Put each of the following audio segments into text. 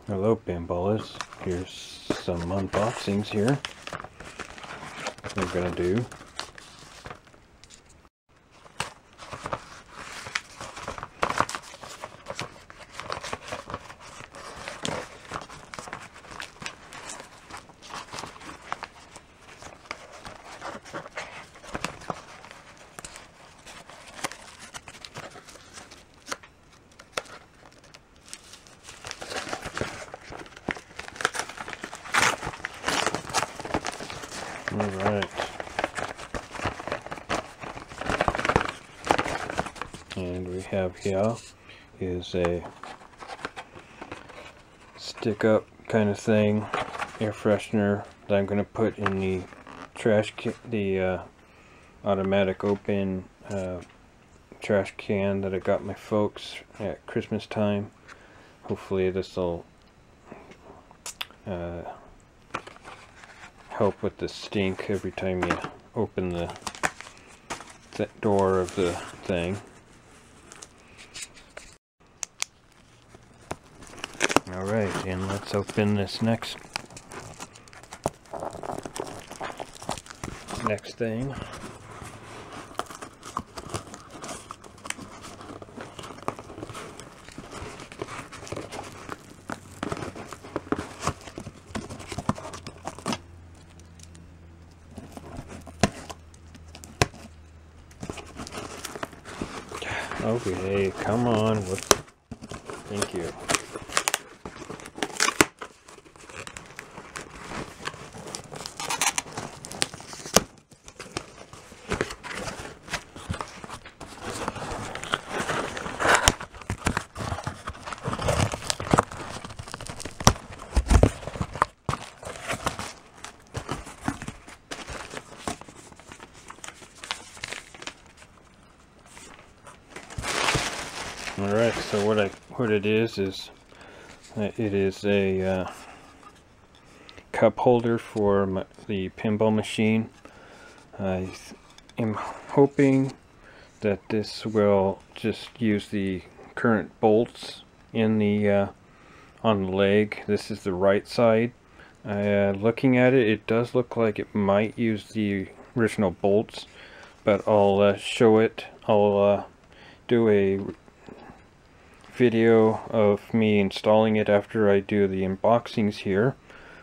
Hello pinballers, here's some unboxings here we're gonna do. Alright, and we have here is a stick up kind of thing, air freshener that I'm going to put in the trash can, the automatic open trash can that I got my folks at Christmas time. Hopefully this will help with the stink every time you open the door of the thing. Alright, and let's open this next thing. Okay, come on. Thank you. Alright, so what it is it is a cup holder for the pinball machine. I am hoping that this will just use the current bolts in the on the leg. This is the right side. Looking at it, it does look like it might use the original bolts, but I'll show it. I'll do a video of me installing it after I do the unboxings here,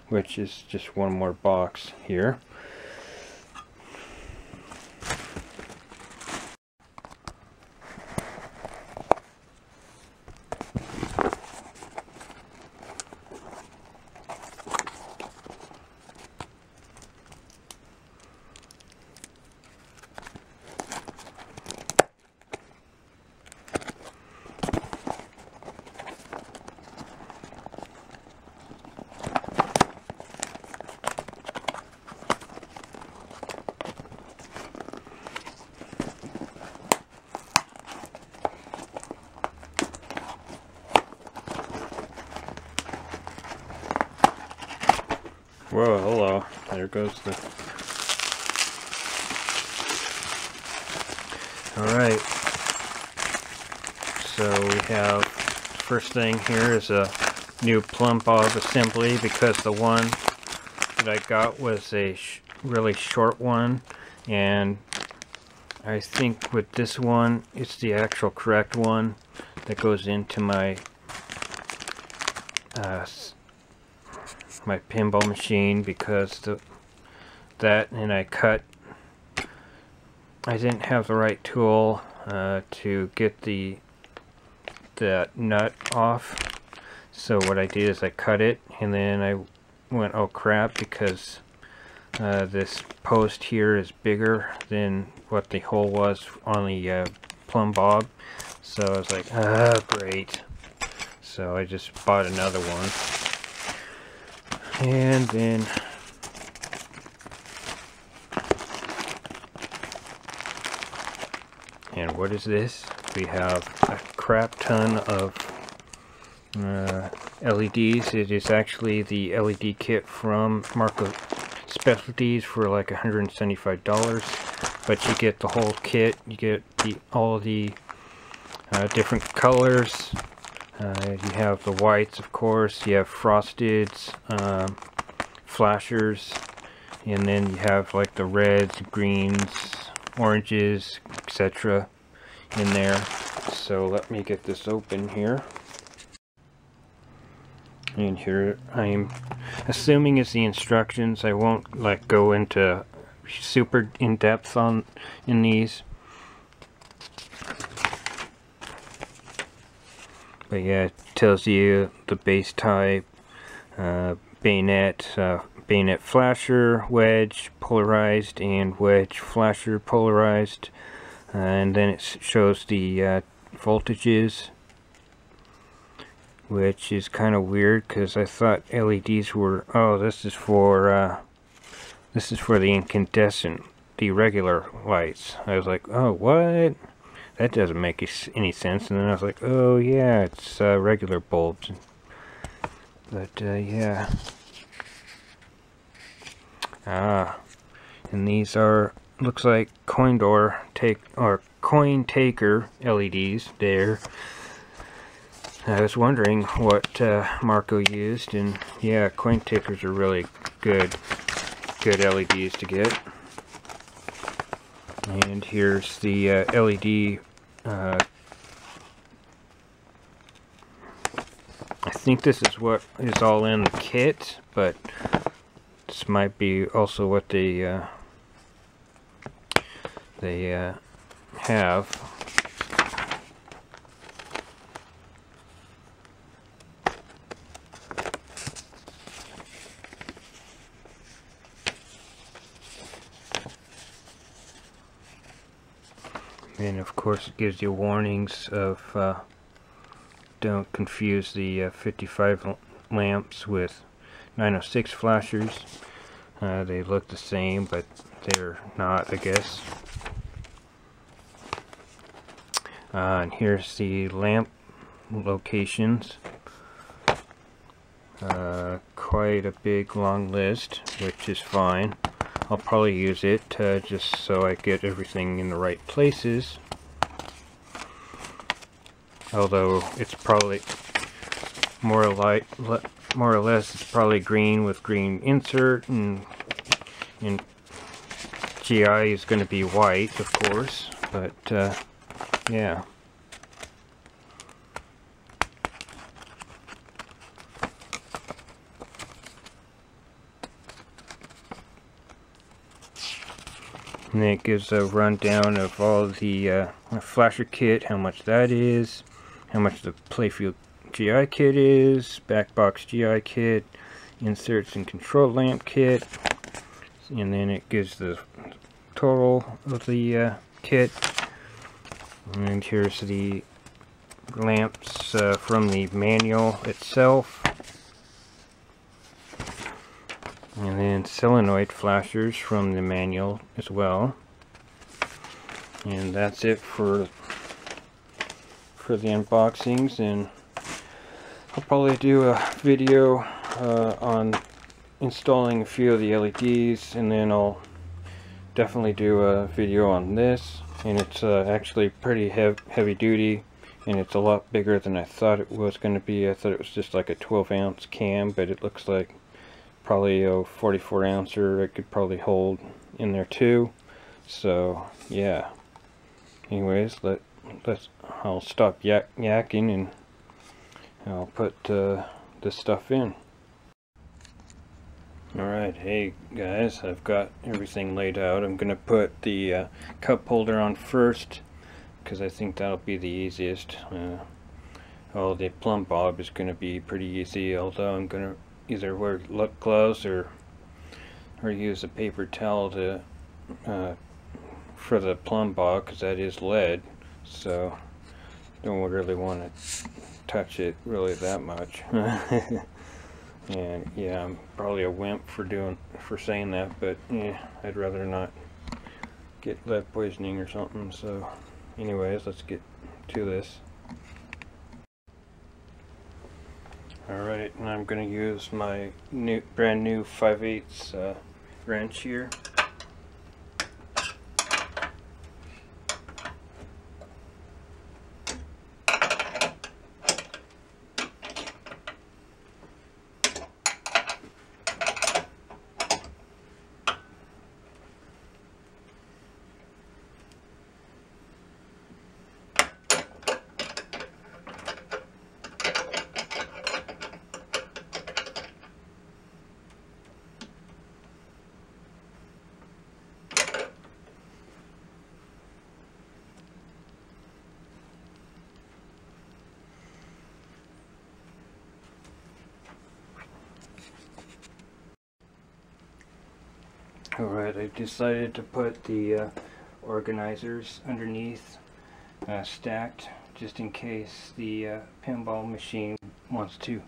which is just one more box here. Whoa, hello. There goes the... Alright. So we have, first thing here is a new plumb bob assembly, because the one that I got was a really short one, and I think with this one, it's the actual correct one that goes into my my pinball machine, because and I didn't have the right tool to get that nut off. So what I did is I cut it, and then I went, oh crap, because this post here is bigger than what the hole was on the plumb bob. So I was like, ah, great. So I just bought another one. And then what is this? We have a crap ton of LEDs. It is actually the LED kit from Marco Specialties for like $175, but you get the whole kit. You get all the different colors You have the whites, of course, you have frosteds, flashers, and then you have like the reds, greens, oranges, etc. in there. So let me get this open here. And here I'm assuming it's the instructions. I won't like go into super in-depth in these. But yeah, it tells you the base type, bayonet, bayonet flasher, wedge polarized, and wedge flasher polarized. And then it shows the voltages, which is kind of weird because I thought LEDs were, oh, this is for the incandescent, the regular lights. I was like, oh, what? That doesn't make any sense. And then I was like, oh yeah, it's regular bulbs. But yeah. And these are, looks like coin taker LEDs there. I was wondering what Marco used, and yeah, coin takers are really good LEDs to get. And here's the LED. I think this is what is all in the kit, but this might be also what they have. And of course it gives you warnings of don't confuse the 55 lamps with 906 flashers. They look the same, but they're not, I guess. And here's the lamp locations. Quite a big long list, which is fine. I'll probably use it just so I get everything in the right places. Although it's probably more or less it's probably green with green insert, and GI is going to be white, of course. But yeah. And then it gives a rundown of all the flasher kit, how much that is, how much the Playfield GI kit is, back box GI kit, inserts and control lamp kit, and then it gives the total of the kit. And here's the lamps from the manual itself. And then solenoid flashers from the manual as well. And that's it for the unboxings, and I'll probably do a video on installing a few of the LEDs, and then I'll definitely do a video on this. And it's actually pretty heavy duty, and it's a lot bigger than I thought it was going to be. I thought it was just like a 12-ounce cam, but it looks like probably a 44-ouncer I could probably hold in there too. So yeah. Anyways, I'll stop yakking and I'll put this stuff in. Alright, hey guys, I've got everything laid out. I'm gonna put the cup holder on first because I think that'll be the easiest. The plumb bob is gonna be pretty easy, although I'm gonna either wear gloves or use a paper towel to for the plumb bob, because that is lead, so don't really want to touch it really that much. And yeah, I'm probably a wimp for saying that, but yeah, I'd rather not get lead poisoning or something. So anyways, let's get to this. Alright, and I'm going to use my brand new 5/8 wrench here. Alright, I decided to put the organizers underneath, stacked, just in case the pinball machine wants to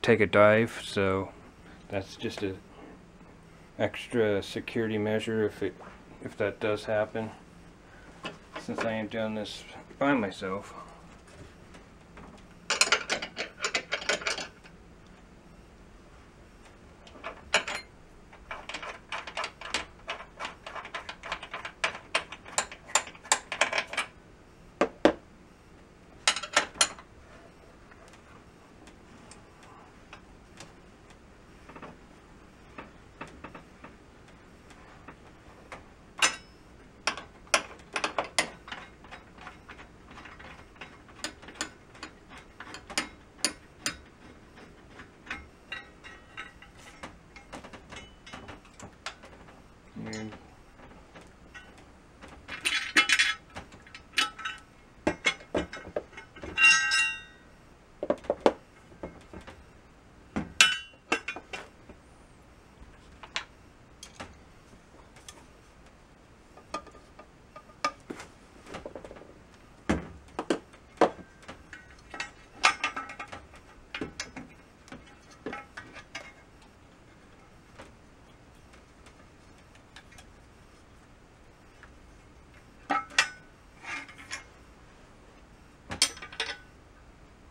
take a dive. So that's just a extra security measure if that does happen, since I am doing this by myself.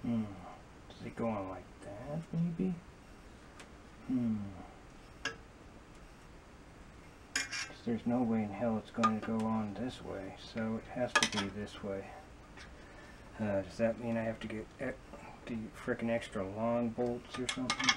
And is it going like that, maybe? 'Cause there's no way in hell it's going to go on this way, so it has to be this way. Does that mean I have to get the frickin' extra long bolts or something?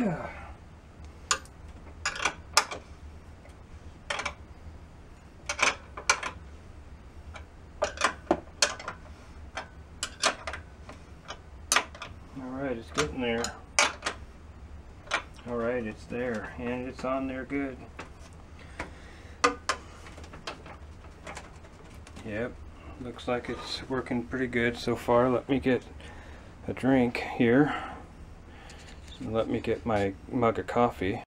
Alright, it's getting there. Alright, it's there, and it's on there good. Yep, looks like it's working pretty good so far. Let me get a drink here. Let me get my mug of coffee.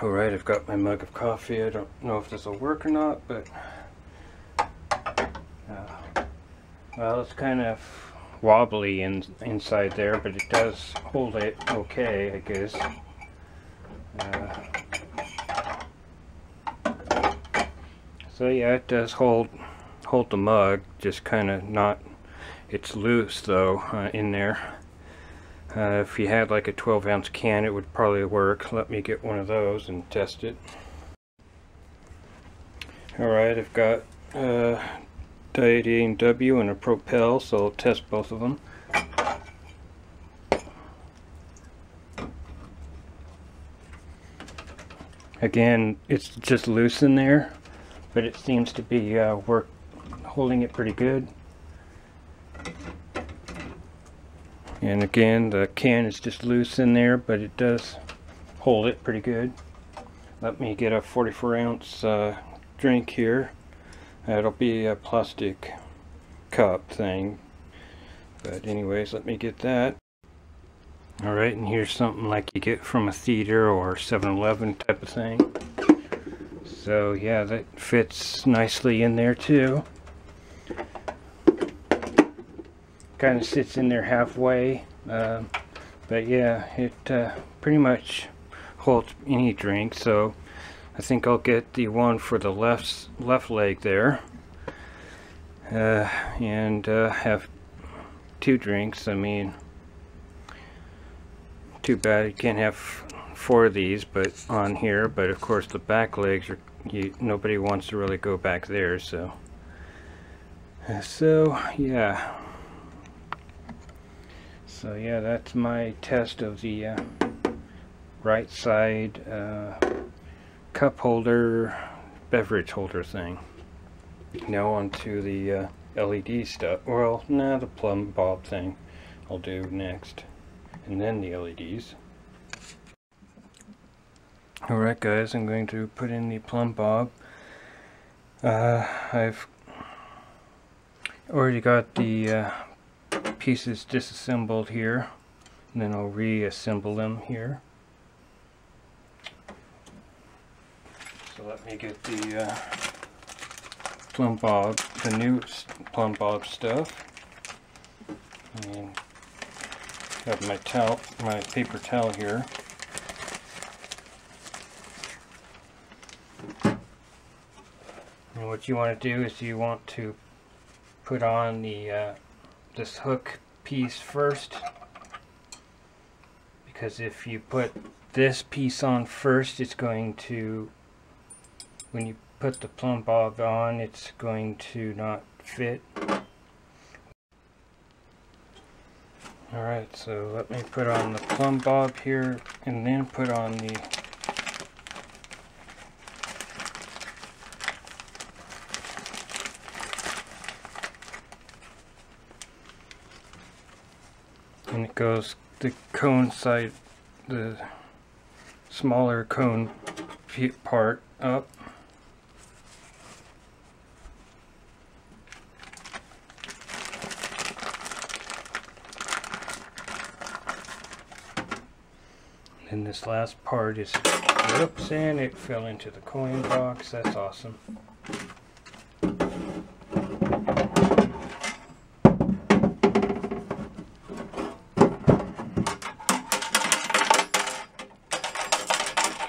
Alright, I've got my mug of coffee. I don't know if this will work or not, but well, it's kind of wobbly inside there, but it does hold it okay, I guess. So yeah, it does hold the mug, just kind of not, it's loose though in there. If you had like a 12-ounce can, it would probably work. Let me get one of those and test it. Alright, I've got Diet A&W and a Propel, so I'll test both of them. Again, it's just loose in there, but it seems to be holding it pretty good. And again, the can is just loose in there, but it does hold it pretty good. Let me get a 44-ounce drink here. It'll be a plastic cup thing. But anyways, let me get that. Alright, and here's something like you get from a theater or 7-Eleven type of thing. So yeah, that fits nicely in there too. Kind of sits in there halfway, but yeah, it pretty much holds any drink. So I think I'll get the one for the left leg there, and have 2 drinks. I mean, too bad you can't have 4 of these, but on here. But of course, the back legs are nobody wants to really go back there. So yeah. So yeah, that's my test of the right side cup holder, beverage holder thing. Now on to the LED stuff. Well, nah, the plumb bob thing I'll do next, and then the LEDs. Alright guys, I'm going to put in the plumb bob. I've already got the pieces disassembled here, and then I'll reassemble them here. So let me get the plumb bob, the new plumb bob stuff, and got my paper towel here. And what you want to do is you want to put on the this hook piece first, because if you put this piece on first, it's going to, when you put the plumb bob on, it's going to not fit. Alright, so let me put on the plumb bob here, and then put on the and it goes the cone side, the smaller cone part up. And this last part is, whoops, and it fell into the coin box. That's awesome.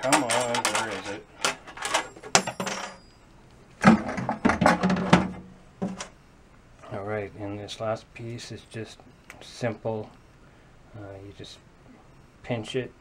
Come on, where is it? Alright, and this last piece is just simple. You just pinch it.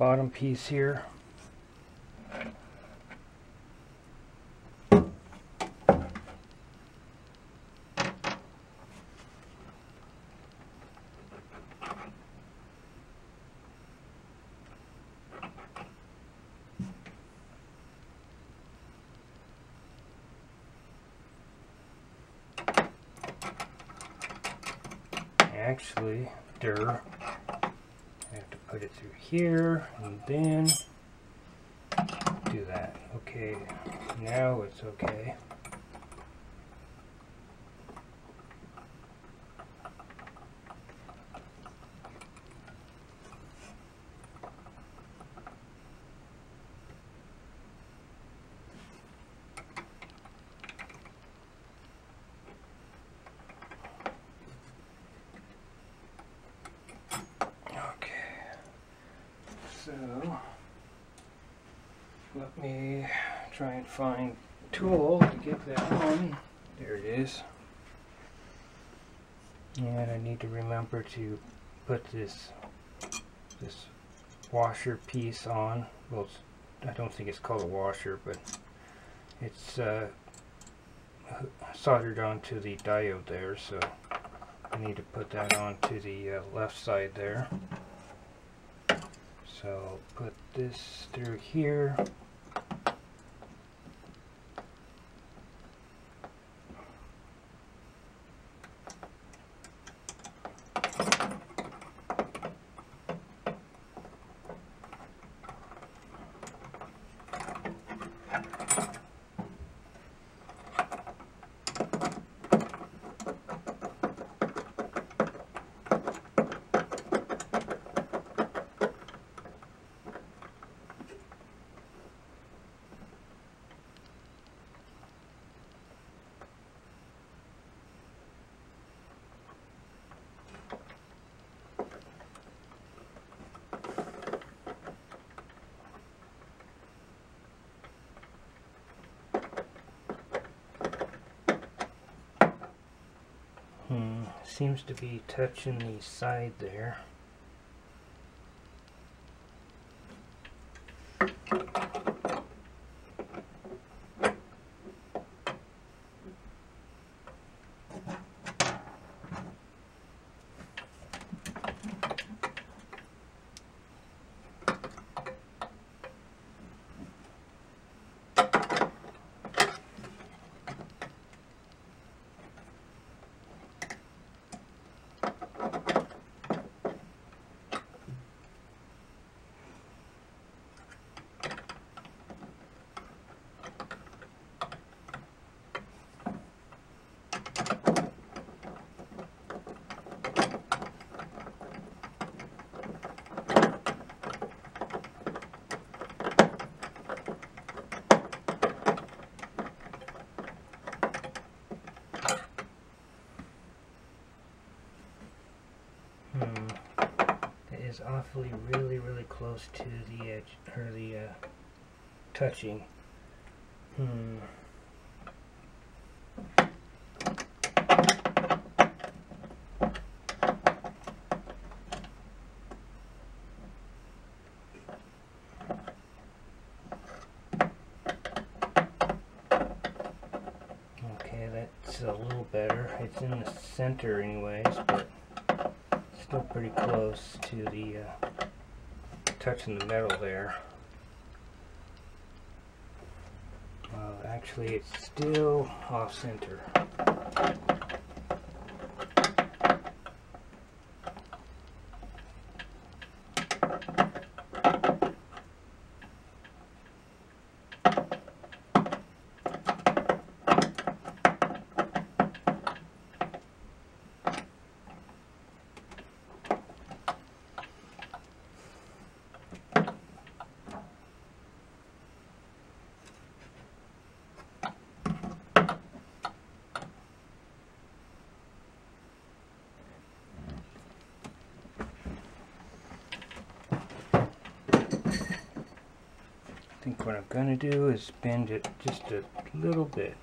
bottom piece here. Actually, I have to put it through here and then do that. Okay, now it's okay. So, let me try and find a tool to get that on. There it is. And I need to remember to put this washer piece on. Well, I don't think it's called a washer, but it's soldered onto the diode there, so I need to put that onto the left side there. So put this through here. Seems to be touching the side there. It is awfully really close to the edge, or the touching. Okay, that's a little better. It's in the center anyways, but still pretty close to the touching the metal there. Actually, it's still off center. I think what I'm going to do is bend it just a little bit.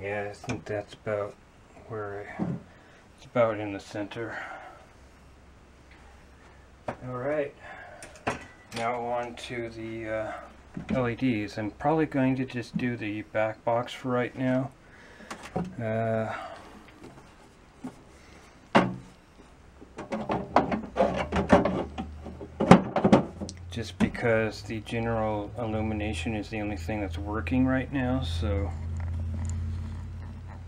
Yeah, I think that's about where it's about in the center. Alright, now on to the LEDs. I'm probably going to just do the back box for right now. Just because the general illumination is the only thing that's working right now, so.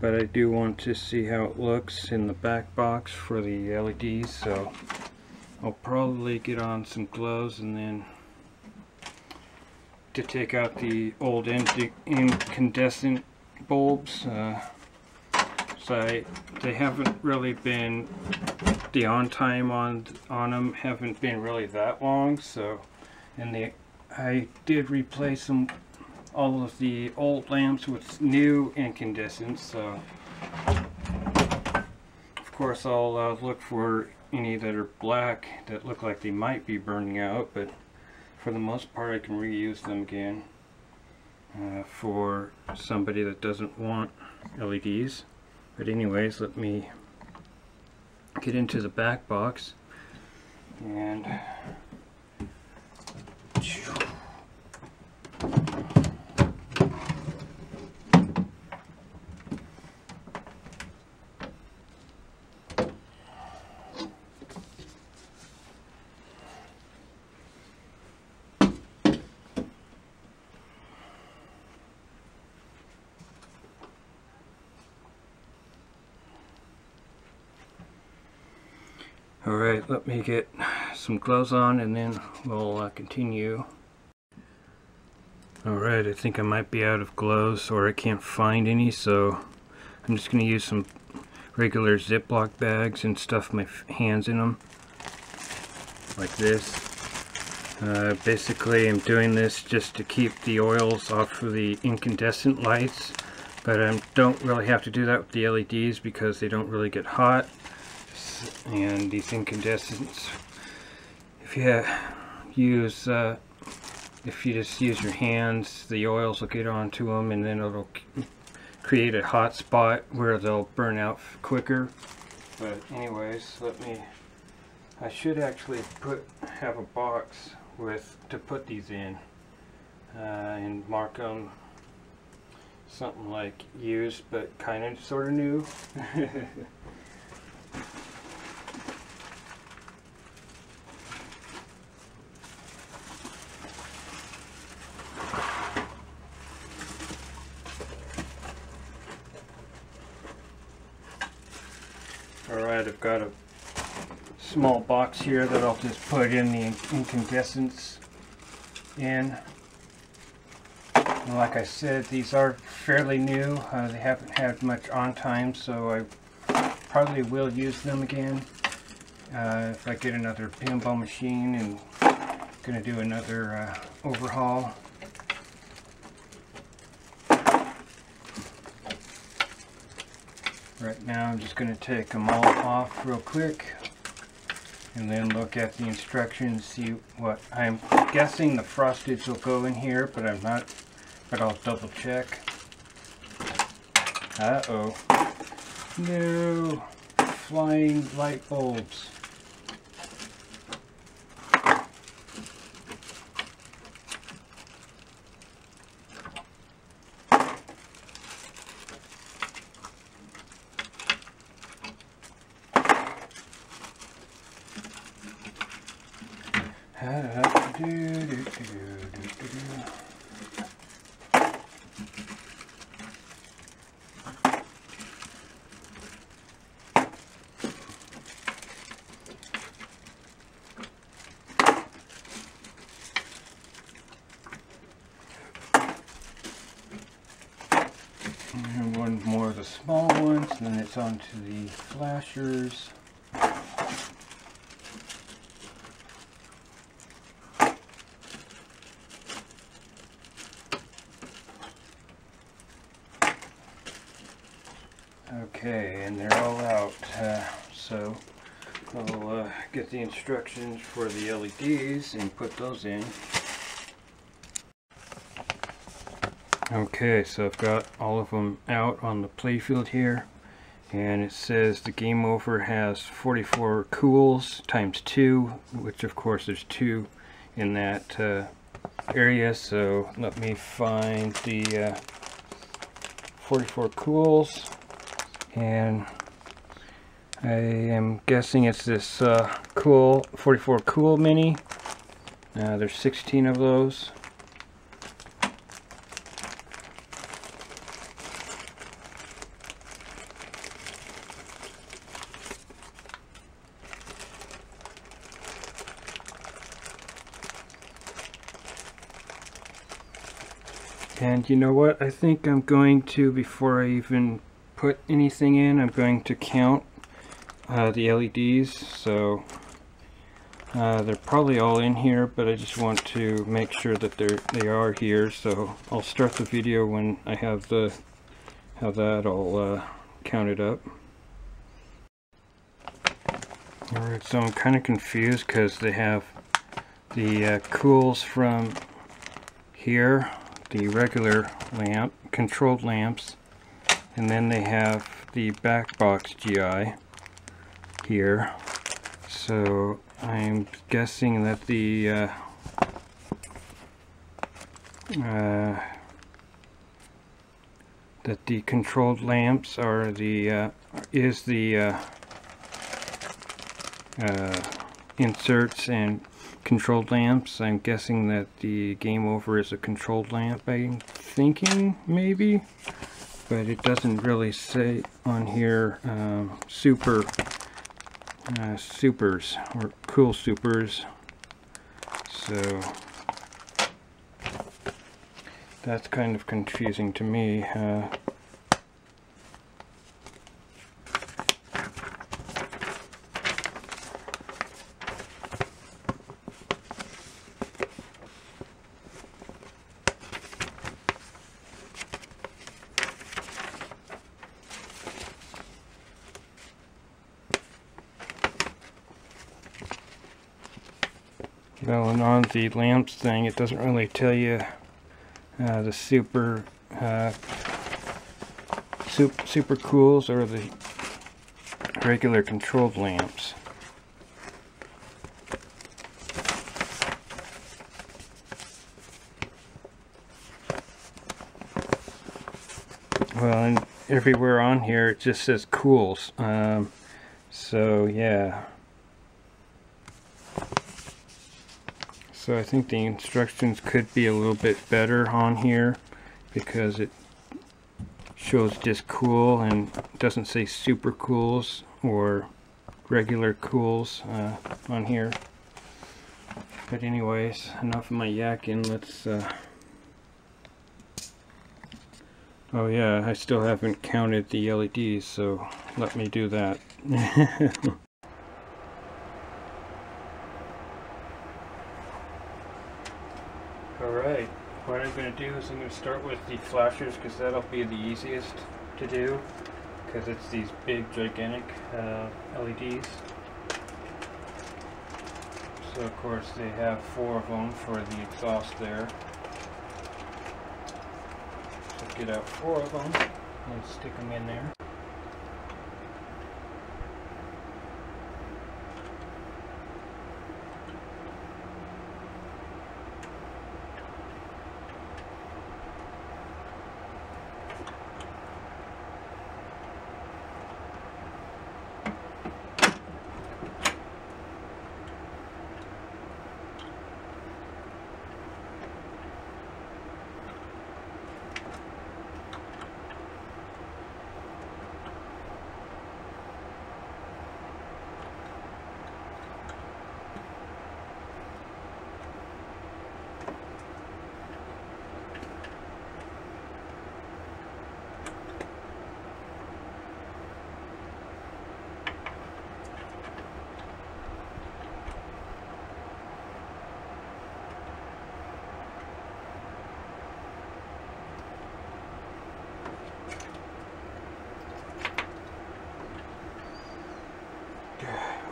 But I do want to see how it looks in the back box for the LEDs, so I'll probably get on some gloves and then to take out the old incandescent bulbs. They haven't really been, the on time on them haven't been really that long, so, and I did replace all of the old lamps with new incandescents, so of course I'll look for any that are black that look like they might be burning out, but for the most part I can reuse them again for somebody that doesn't want LEDs. But anyways, let me get into the back box and alright, let me get some gloves on and then we'll continue. Alright, I think I might be out of gloves or I can't find any, so I'm just going to use some regular Ziploc bags and stuff my hands in them like this. Basically I'm doing this just to keep the oils off of the incandescent lights, but I don't really have to do that with the LEDs because they don't really get hot. And these incandescents, if you just use your hands, the oils will get onto them and then it'll create a hot spot where they'll burn out quicker. But anyways, I should actually have a box to put these in and mark them something like used but kind of sort of new. Alright, I've got a small box here that I'll just put in the incandescents in. And like I said, these are fairly new. They haven't had much on time, so I probably will use them again if I get another pinball machine and going to do another overhaul. Right now I'm just going to take them all off real quick and then look at the instructions, see what I'm guessing the frostage will go in here, but I'm not, but I'll double check. Uh-oh. No! Flying light bulbs. And one more of the small ones, and then it's onto the flashers. Okay, and they're all out, so I'll get the instructions for the LEDs and put those in. Okay, so I've got all of them out on the playfield here, and it says the game over has 44 cools times 2, which of course there's 2 in that area, so let me find the 44 cools, and I am guessing it's this cool 44 cool mini. There's 16 of those. And you know what, I think I'm going to, before I even put anything in, I'm going to count the LEDs. So they're probably all in here, but I just want to make sure that they are here. So I'll start the video when I have that all counted up. Alright, so I'm kind of confused because they have the cools from here, the regular lamp, controlled lamps, and then they have the back box GI here. So I'm guessing that the controlled lamps are the inserts and controlled lamps. I'm guessing that the game over is a controlled lamp, I'm thinking, maybe, but it doesn't really say on here supers or cool supers, so that's kind of confusing to me. Well, and on the lamps thing, it doesn't really tell you the super cools or the regular controlled lamps. Well, and everywhere on here it just says cools. So yeah. So I think the instructions could be a little bit better on here, because it shows just cool and doesn't say super cools or regular cools on here. But anyways, enough of my yakking. Let's oh yeah, I still haven't counted the LEDs, so let me do that. Alright, what I'm going to do is I'm going to start with the flashers, because that'll be the easiest to do, because it's these big gigantic LEDs. So of course they have 4 of them for the exhaust there. So get out 4 of them and stick them in there.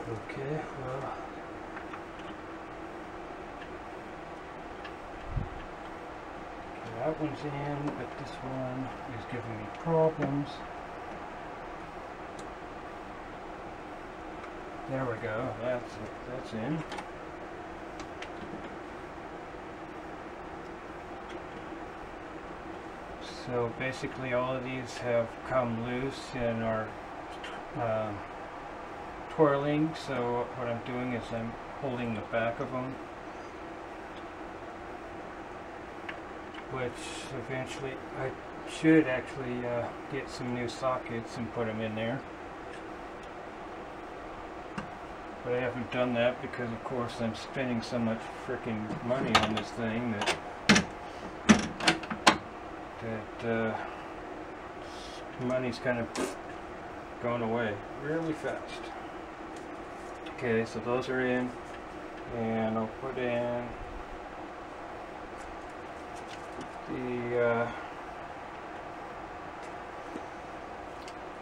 Okay, well, get that one's in, but this one is giving me problems. There we go, that's it, that's in. So basically all of these have come loose and are twirling, so what I'm doing is I'm holding the back of them, which eventually I should actually get some new sockets and put them in there. But I haven't done that because of course I'm spending so much freaking money on this thing that money's kind of going away really fast. Okay, so those are in, and I'll put in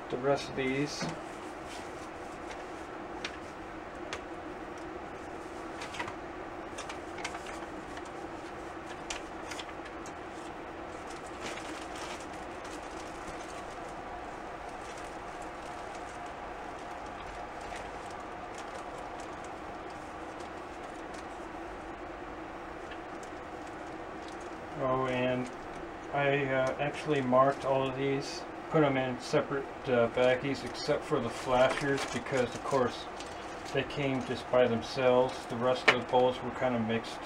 the rest of these. Oh, and I actually marked all of these, put them in separate baggies except for the flashers, because of course they came just by themselves. The rest of the bowls were kind of mixed,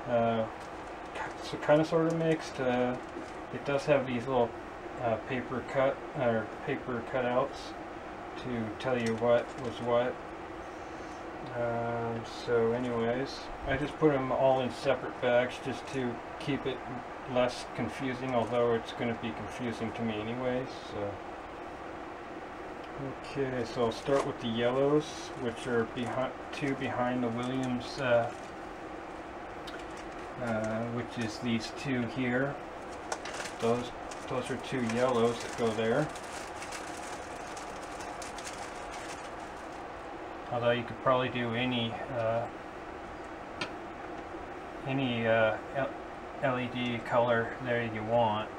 so kind of sort of mixed. It does have these little paper cutouts to tell you what was what. So anyways, I just put them all in separate bags just to keep it less confusing, although it's going to be confusing to me anyways. So okay, so I'll start with the yellows, which are two behind the Williams, which is these two here. Those are two yellows that go there. Although you could probably do any LED color there you want,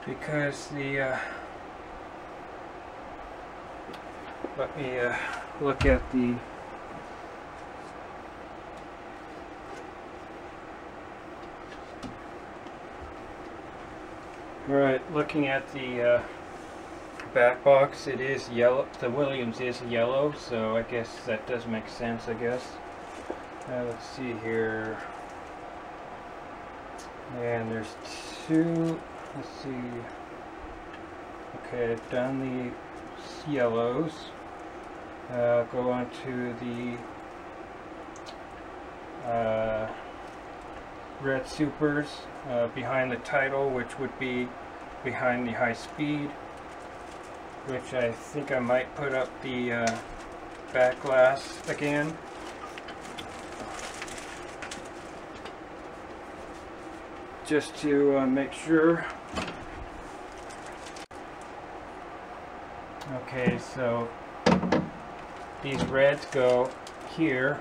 because the let me look at the looking at the back box, it is yellow. The Williams is yellow, so I guess that does make sense, I guess. Let's see here. And there's two. Let's see. Okay, I've done the yellows. Go on to the red supers behind the title, which would be behind the high speed, which I think I might put up the back glass again. Just to make sure. Okay, so these reds go here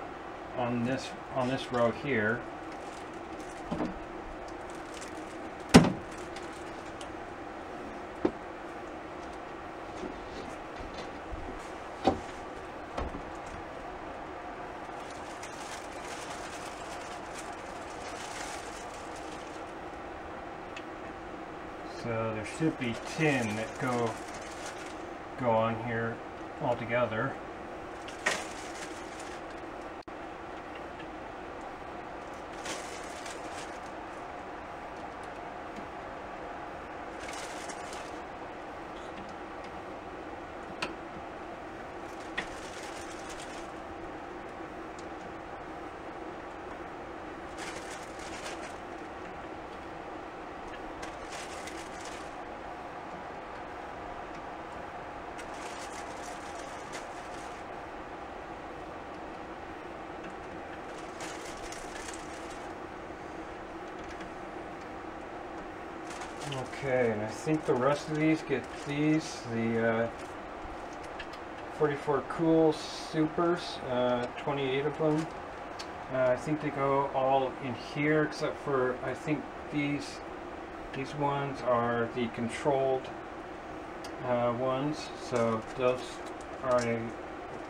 on this row here. So there should be 10 that go on here altogether. Okay, and I think the rest of these get these, the 44 Cool Supers, 28 of them. I think they go all in here except for, I think these ones are the controlled ones, so those I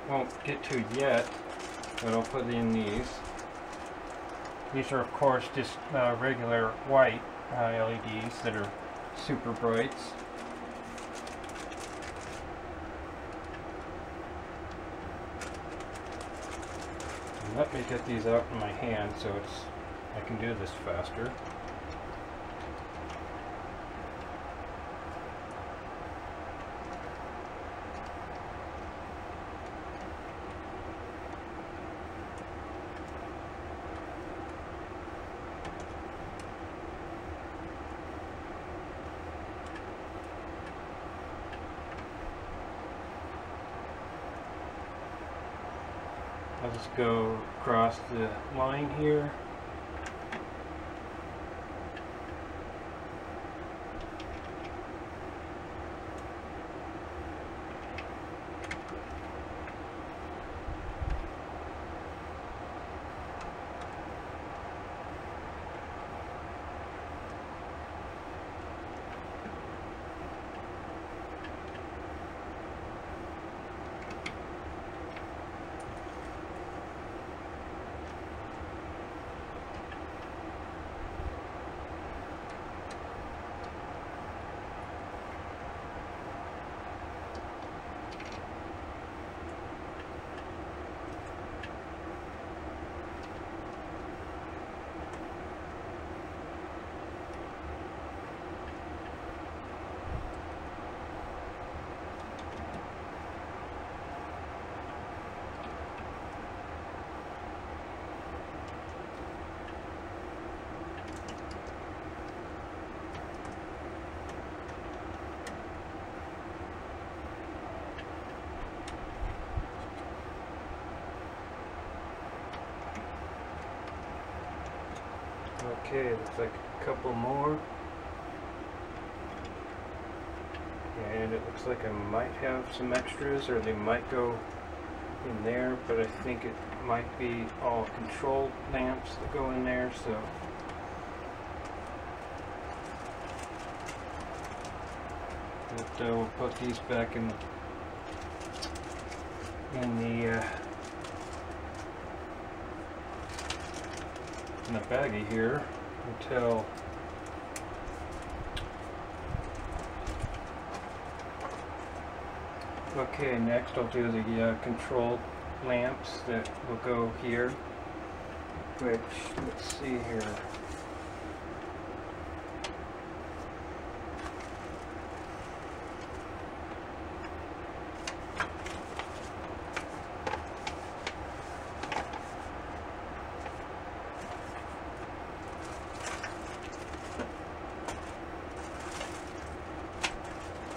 won't get to yet, but I'll put in these. These are of course just regular white LEDs that are super brights. And let me get these out in my hand so I can do this faster. I'll just go across the line here. Okay, looks like a couple more. And it looks like I might have some extras, or they might go in there, but I think it might be all controlled lamps that go in there, so. But we'll put these back in the baggie here until okay, next I'll do the controlled lamps that will go here, which, let's see here.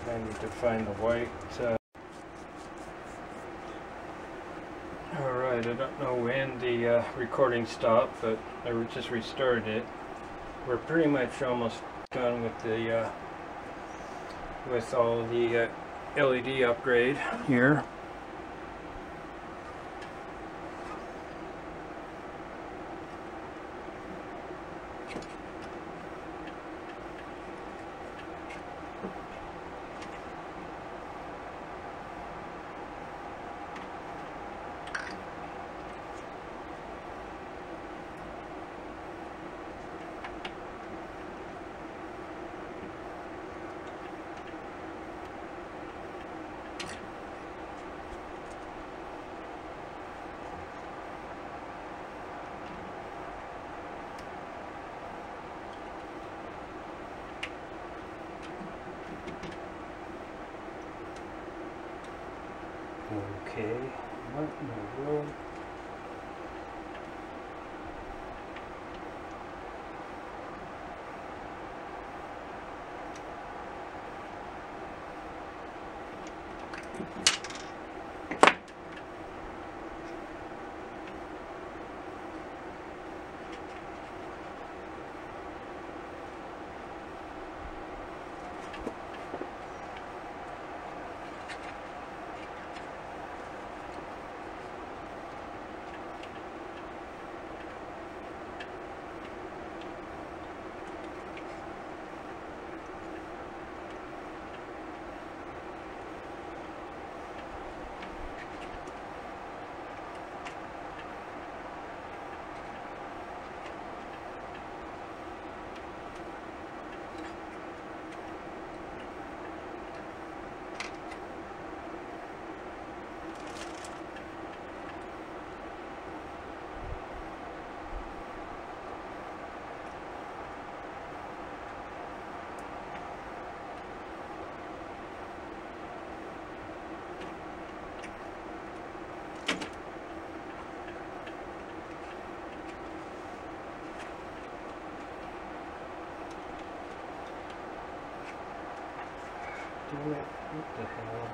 I need to find the white. Alright, I don't know when the recording stopped, but I just restarted it. We're pretty much almost done with the with all the LED upgrade here. Okay, what in the world? damn it. What the hell?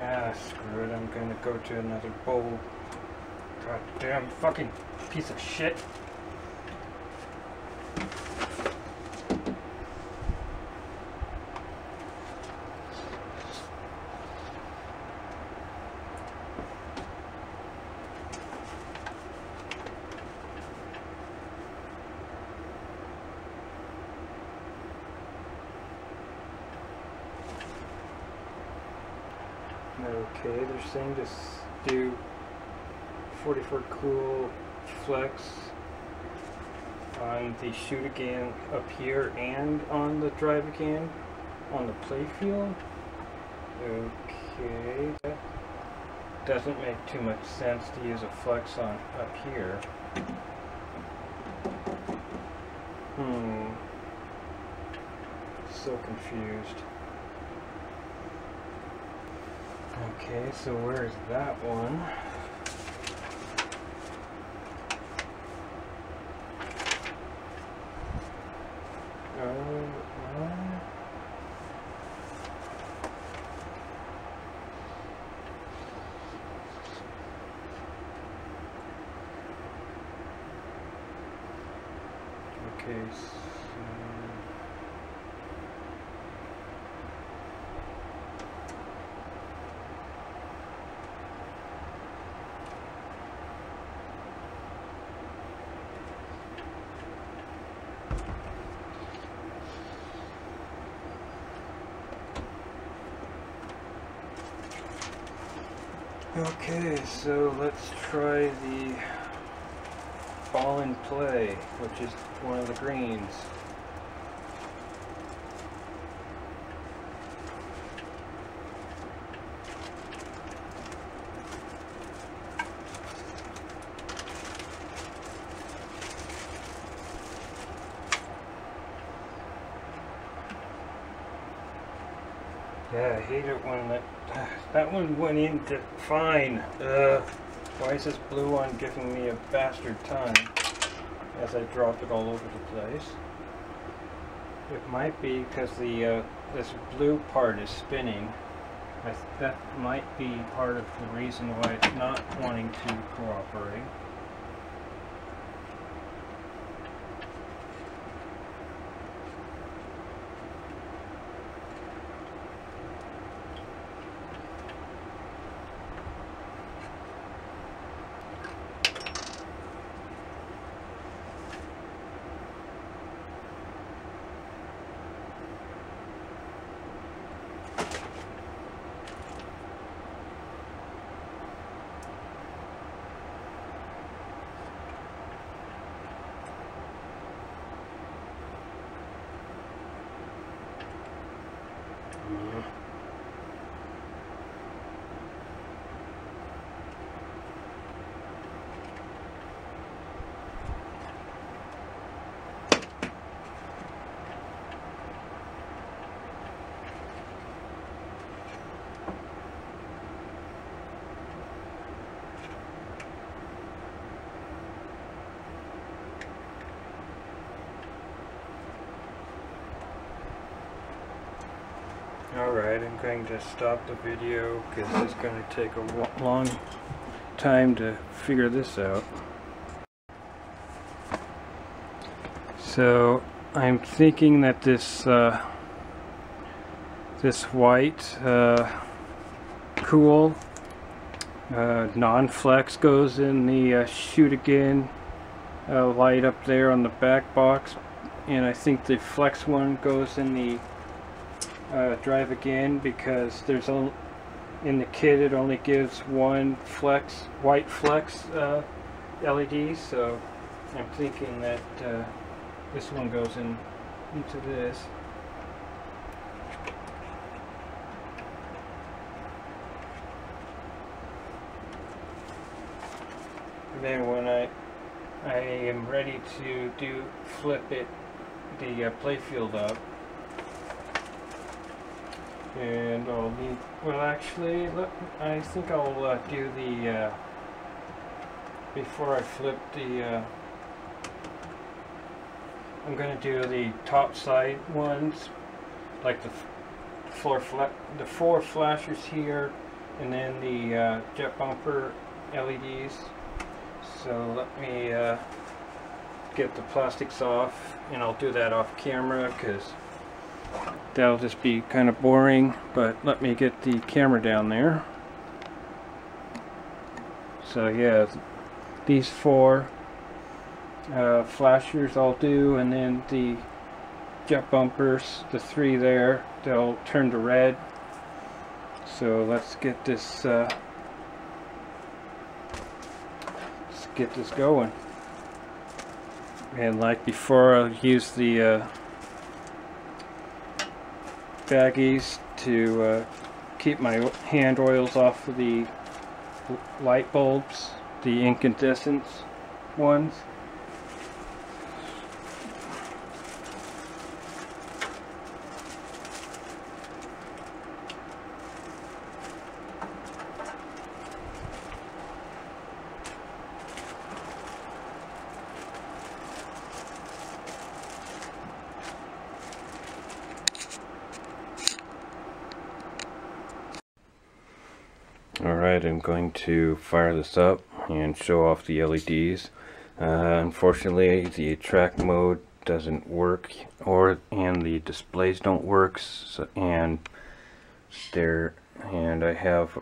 Ah, screw it, I'm gonna go to another bowl. God damn fucking piece of shit. Okay, they're saying to do 44 cool flex on the shoot again up here and on the drive again on the play field. Okay, that doesn't make too much sense to use a flex on up here. So confused. Okay, so where's that one? Okay, so okay, so let's try the ball in play, which is one of the greens. Yeah, I hate it when that one went into fine. Why is this blue one giving me a bastard time as I drop it all over the place? It might be because the this blue part is spinning. That might be part of the reason why it's not wanting to cooperate. Alright, I'm going to stop the video because it's going to take a long time to figure this out. So I'm thinking that this this white cool non-flex goes in the shoot again light up there on the back box, and I think the flex one goes in the drive again, because there's only, in the kit it only gives one flex, white flex LED, so I'm thinking that this one goes into this. And then when I am ready to flip it, the playfield up, and I'll need, well actually, I think I'll do the, before I flip the, I'm going to do the top side ones, like the four flashers here, and then the jet bumper LEDs. So let me get the plastics off, and I'll do that off camera because that'll just be kind of boring, but let me get the camera down there. So yeah, these four flashers I'll do, and then the jet bumpers, the three there, they'll turn to red. So let's get this going. And like before, I'll use the baggies to keep my hand oils off of the light bulbs, the incandescent ones. Alright, I'm going to fire this up and show off the LEDs. Unfortunately, the attract mode doesn't work, and the displays don't work, and I have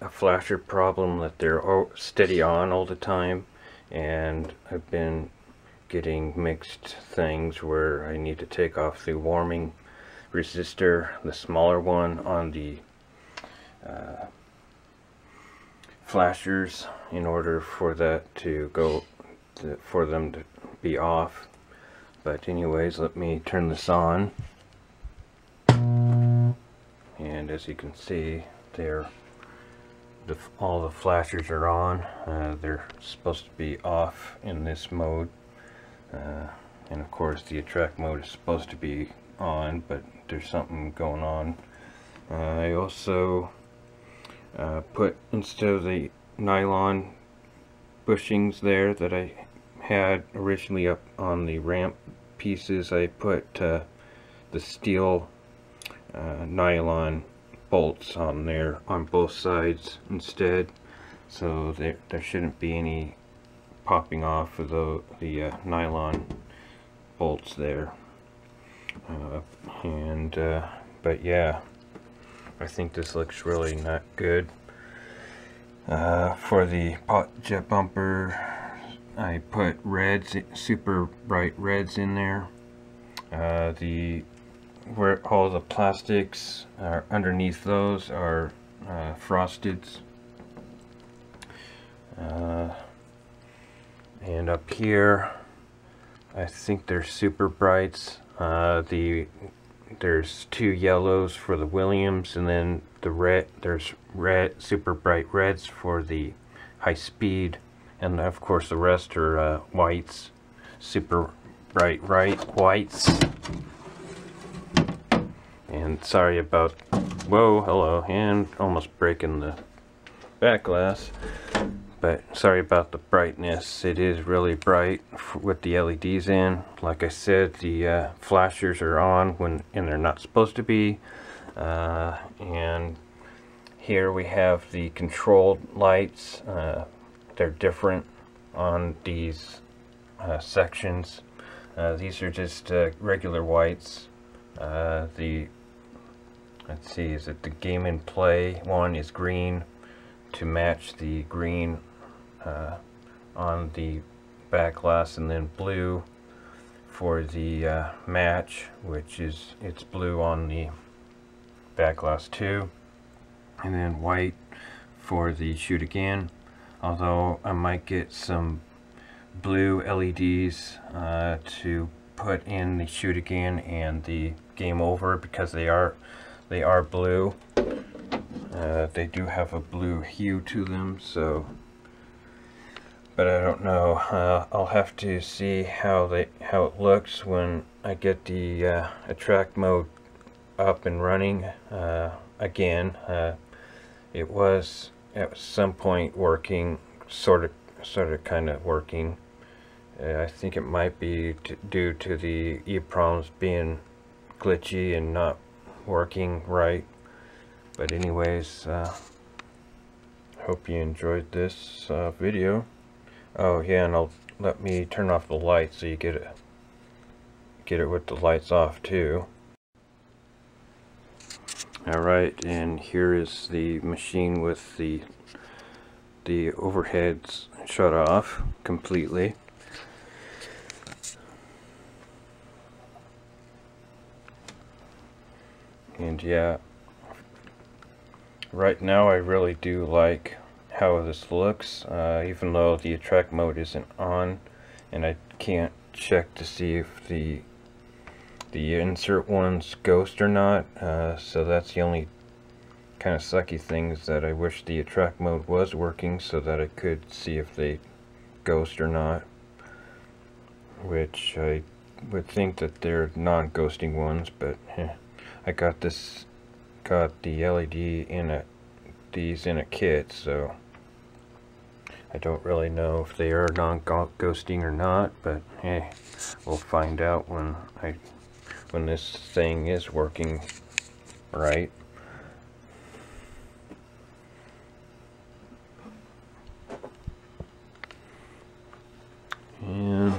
a flasher problem that they're steady on all the time, and I've been getting mixed things where I need to take off the warming resistor, the smaller one, on the flashers in order for that to go, for them to be off. But anyways, let me turn this on, and as you can see, all the flashers are on. They're supposed to be off in this mode, and of course the attract mode is supposed to be on, but there's something going on. I also put, instead of the nylon bushings there that I had originally up on the ramp pieces, I put the steel nylon bolts on there on both sides instead, so there shouldn't be any popping off of the nylon bolts there. But yeah, I think this looks really not good. For the jet bumper, I put reds, super bright reds in there. Where all the plastics are underneath those are frosteds. And up here, I think they're super brights. There's two yellows for the Williams, and then there's super bright reds for the high speed, and of course the rest are whites, super bright whites. And sorry about, whoa, hello, and almost breaking the back glass. But sorry about the brightness. It is really bright with the LEDs in. Like I said, the flashers are on and they're not supposed to be. And here we have the controlled lights. They're different on these sections. These are just regular whites. Let's see, is it the game and play one is green to match the green on the back glass, and then blue for the match, which is it's blue on the back glass too, and then white for the shoot again, although I might get some blue LEDs to put in the shoot again and the game over, because they are blue. They do have a blue hue to them, so, but I don't know. I'll have to see how it looks when I get the attract mode up and running again. It was at some point working, sort of kind of working. I think it might be due to the EEPROMs being glitchy and not working right. But anyways, hope you enjoyed this video. Oh yeah, and let me turn off the lights so you get it with the lights off too. Alright, and here is the machine with the overheads shut off completely. And yeah, right now I really do like how this looks, even though the attract mode isn't on, and I can't check to see if the insert one's ghost or not, so that's the only kind of sucky things, that I wish the attract mode was working so that I could see if they ghost or not, which I would think that they're non-ghosting ones, but I got the LED in these in a kit, so I don't really know if they are non-ghosting or not, but hey, we'll find out when this thing is working right. And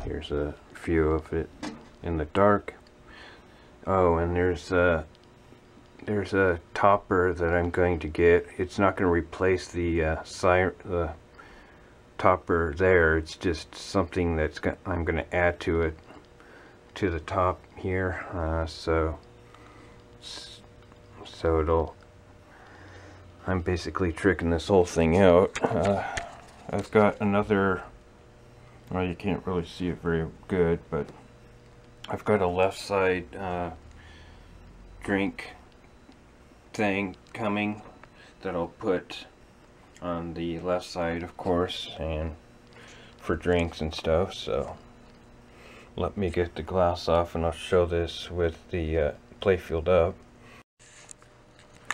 here's a view of it in the dark. Oh, and there's a topper that I'm going to get. It's not going to replace the topper there. It's just something I'm going to add to it, to the top here. So I'm basically tricking this whole thing out. I've got another, well, you can't really see it very good, but I've got a left side drink thing coming that I'll put on the left side, of course, and for drinks and stuff. So let me get the glass off and I'll show this with the playfield up.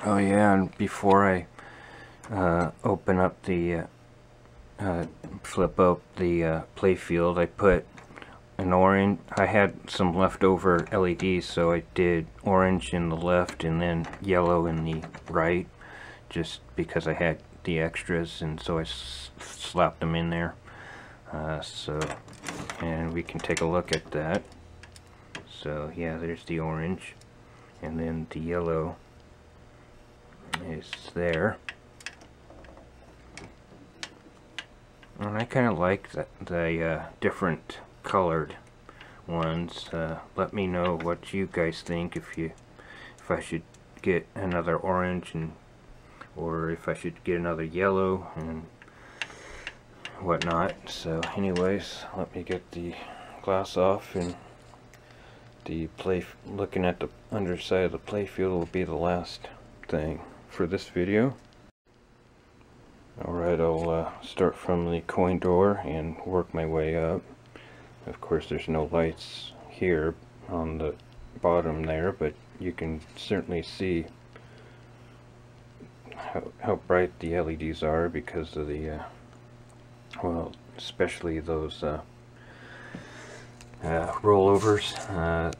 Oh yeah, and before I open up the flip up the playfield, I put an orange. I had some leftover LEDs, so I did orange in the left and then yellow in the right, just because I had the extras, and so I slapped them in there. And we can take a look at that. So yeah, there's the orange, and then the yellow is there. And I kind of like the different colored ones. Let me know what you guys think, if I should get another orange, or if I should get another yellow and whatnot. So anyways, let me get the glass off, and looking at the underside of the playfield will be the last thing for this video. Alright, I'll start from the coin door and work my way up. Of course, there's no lights here on the bottom there, but you can certainly see how bright the LEDs are because of the well, especially those rollovers.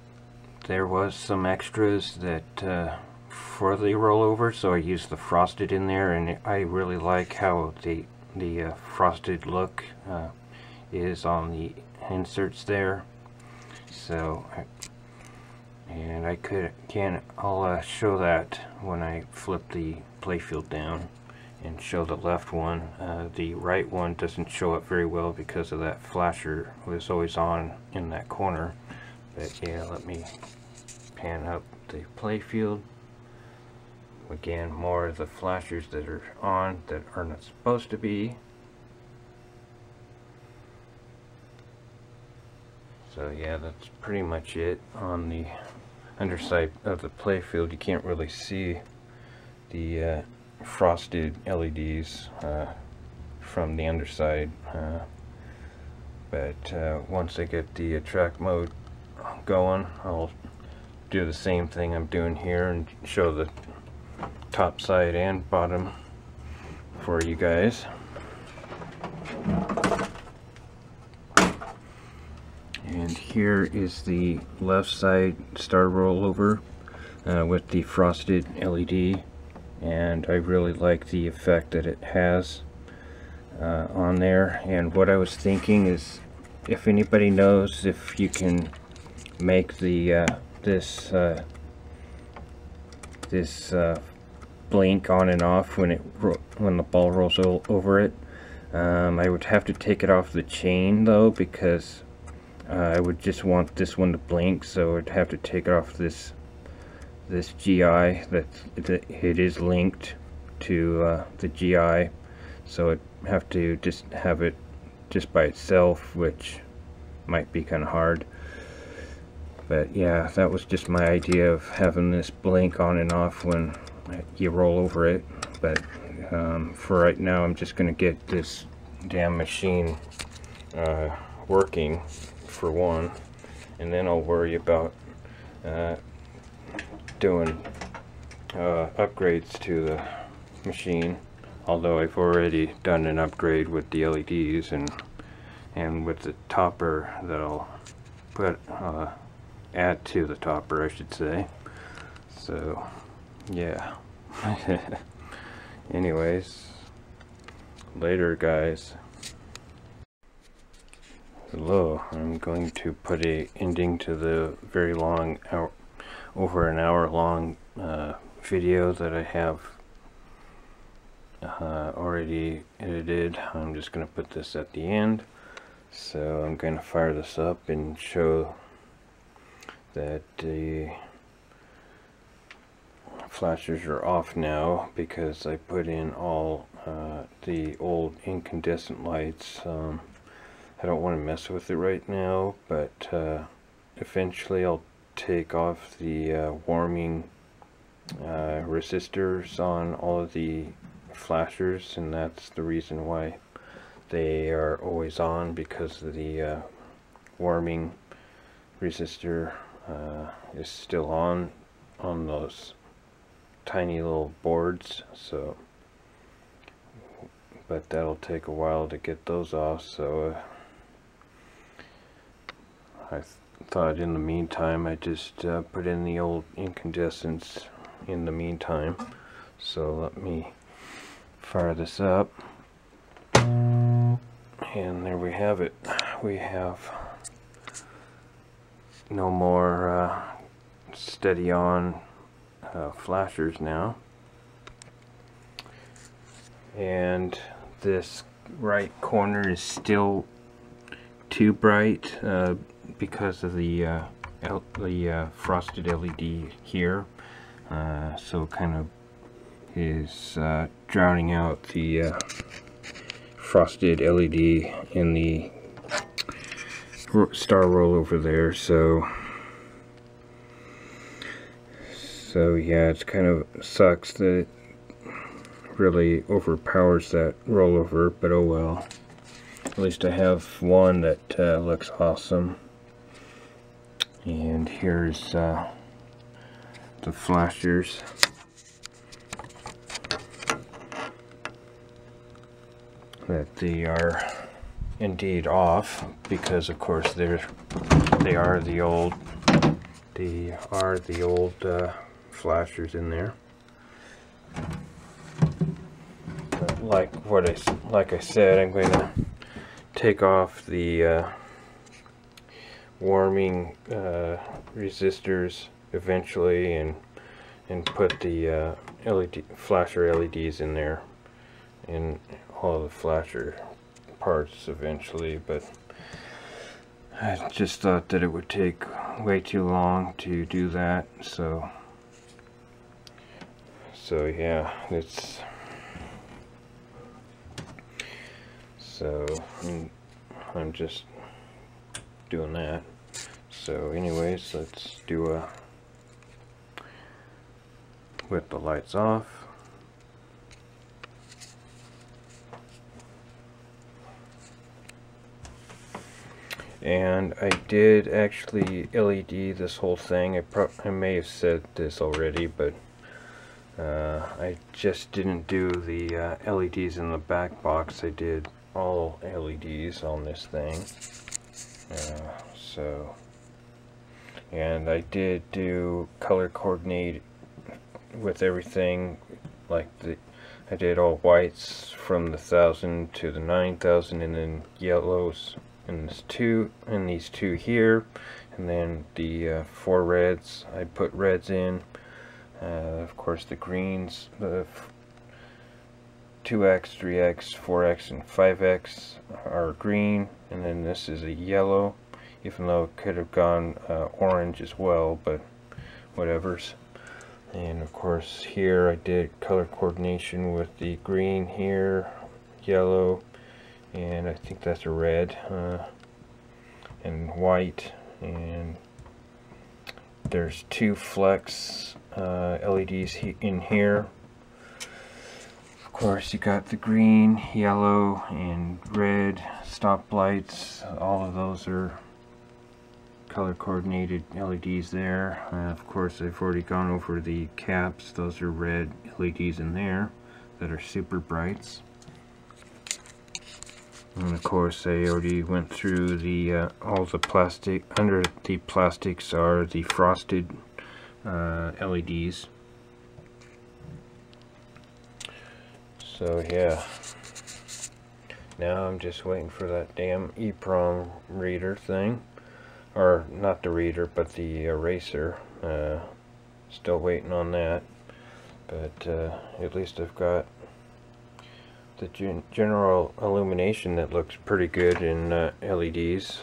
There was some extras that for the rollover, so I used the frosted in there, and I really like how the frosted look is on the inserts there. So, and I'll show that when I flip the playfield down and show the left one. The right one doesn't show up very well because of that flasher was always on in that corner. But yeah, let me pan up the playfield. Again, more of the flashers that are on that are not supposed to be. So yeah, that's pretty much it. On the underside of the playfield, you can't really see the frosted LEDs from the underside, but once I get the track mode going, I'll do the same thing I'm doing here and show the top side and bottom for you guys. And here is the left side star rollover with the frosted LED, and I really like the effect that it has on there. And what I was thinking is, if anybody knows if you can make the this blink on and off when the ball rolls over it, I would have to take it off the chain though, because I would just want this one to blink, so I'd have to take it off this GI that it is linked to the GI, so I'd have to just have it just by itself, which might be kind of hard. But yeah, that was just my idea of having this blink on and off when you roll over it. But for right now, I'm just gonna get this damn machine working for one, and then I'll worry about doing upgrades to the machine, although I've already done an upgrade with the LEDs and with the topper that I'll put add to the topper, I should say. So yeah. Anyways, later guys. Hello, I'm going to put a ending to the very long over an hour long video that I have already edited. I'm just going to put this at the end. So I'm going to fire this up and show that the flashers are off now, because I put in all the old incandescent lights. I don't want to mess with it right now, but eventually I'll take off the warming resistors on all of the flashers, and that's the reason why they are always on, because of the warming resistor is still on those tiny little boards. So, but that'll take a while to get those off, so I thought in the meantime I just put in the old incandescents in the meantime. So let me fire this up, and there we have it. We have no more steady on flashers now, and this right corner is still too bright because of the frosted LED here, so kind of is drowning out the frosted LED in the star roll over there. So yeah, it's kind of sucks that it really overpowers that rollover, but oh well. At least I have one that looks awesome. And here's the flashers. That they are indeed off, because of course they are the old flashers in there. But like I said, I'm going to take off the warming resistors eventually, and put the flasher LEDs in there, and all the flasher parts eventually. But I just thought that it would take way too long to do that, so yeah, I'm just doing that. So anyways, let's do with the lights off. And I did actually LED this whole thing. I may have said this already, but I just didn't do the LEDs in the back box. I did all LEDs on this thing. And I did do color coordinate with everything, like I did all whites from the 1000 to the 9000, and then yellows in these two here, and then the 4 reds I put reds in. Of course the greens, the 2x, 3x, 4x, and 5x are green, and then this is a yellow, even though it could have gone orange as well, but whatevers. And of course here I did color coordination with the green here, yellow, and I think that's a red, and white, and there's 2 flex LEDs in here. Of course you got the green, yellow, and red stop lights. All of those are color coordinated LEDs there. Of course I've already gone over the caps. Those are red LEDs in there that are super brights. And of course I already went through the all the plastic. Under the plastics are the frosted LEDs. So yeah, now I'm just waiting for that damn EEPROM reader thing. Or not the reader, but the eraser. Still waiting on that. But at least I've got the general illumination that looks pretty good in LEDs.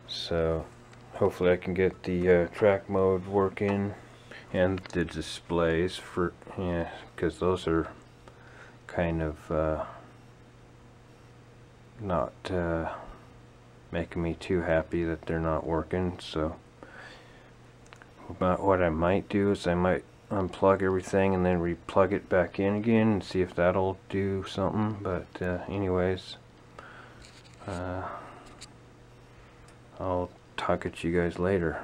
So hopefully I can get the track mode working, and the displays for, because those are kind of not making me too happy that they're not working. So what I might do is I might unplug everything and then replug it back in again and see if that'll do something. But anyways, I'll talk at you guys later.